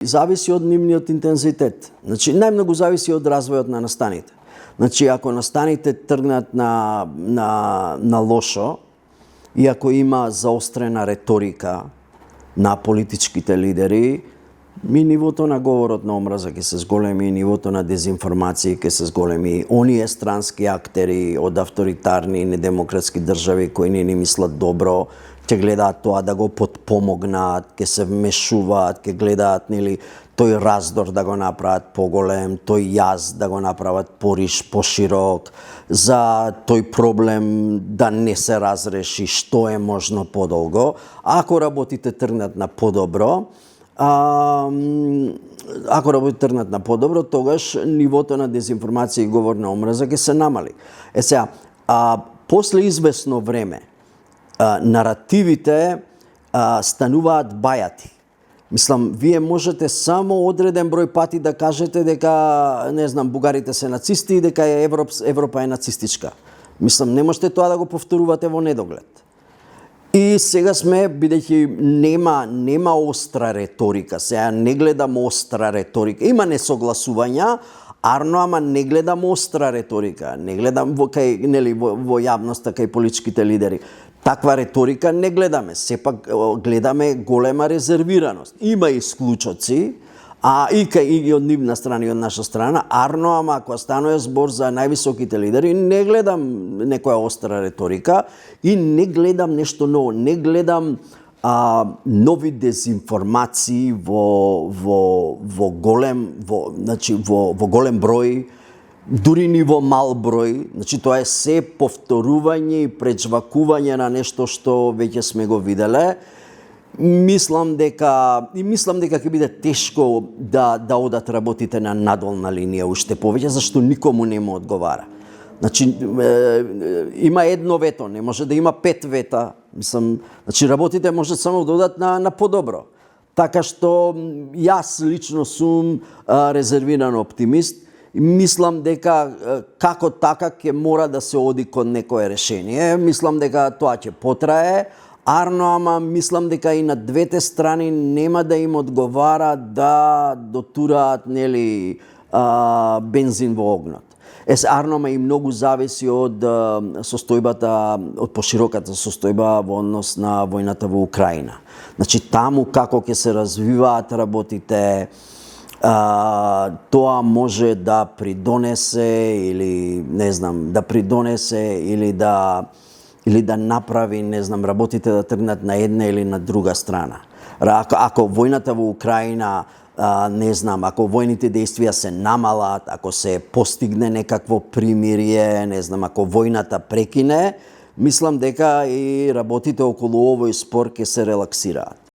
Зависи од нивниот интензитет. Значи, најмногу зависи од развојот на настаните. Значи, ако настаните тргнат на лошо и ако има заострена реторика на политичките лидери, нивото на говорот на омраза ќе се зголеми, нивото на дезинформација ќе се зголеми. Оние странски актери од авторитарни и недемократски држави кои не ни мислат добро, ќе гледаат тоа да го потпомогнат, ќе се вмешуваат, ќе гледаат тој раздор да го направат поголем, тој јаз да го направат поширок, за тој проблем да не се разреши што е можно подолго. Ако работите тргнат на подобро, тогаш нивото на дезинформација и говор на омраза ќе се намали. Сега, после известно време, наративите стануваат бајати. Мислам, вие можете само одреден број пати да кажете дека, не знам, бугарите се нацисти и дека Европа е нацистичка. Мислам, не можете тоа да го повторувате во недоглед. И сега сме, бидејќи нема остра реторика, сега не гледам остра реторика, има несогласувања, ама не гледам остра реторика, не гледам во јавноста кај политичките лидери. Таква реторика не гледаме, сепак гледаме голема резервираност. Има исклучоци, и од нивна страна и од наша страна, ама ако станува збор за највисоките лидери, не гледам некоја остра реторика и не гледам нешто ново, не гледам нови дезинформации во голем број, дури ни во мал број. Значи, тоа е се повторување и пречвакување на нешто што веќе сме го виделе. Мислам дека ќе биде тешко да одат работите на надолна линија уште повеќе, зашто никому не му одговара. Значи, има едно вето, не може да има 5 вета. Мислам, значи, работите може само да одат на подобро. Така што јас лично сум резервиран оптимист. Мислам дека како така ќе мора да се оди кон некое решение. Мислам дека тоа ќе потрае, ама мислам дека и на двете страни нема да им одговара да дотураат бензин во огнот. Ама и многу зависи од состојбата, од пошироката состојба во однос на војната во Украина. Значи, таму како ќе се развиваат работите, тоа може да придонесе или да направи, работите да тргнат на една или на друга страна. Ако војната во Украина, ако војните действија се намалат, ако се постигне некакво примирие, ако војната прекине, мислам дека и работите околу овој спор ќе се релаксираат.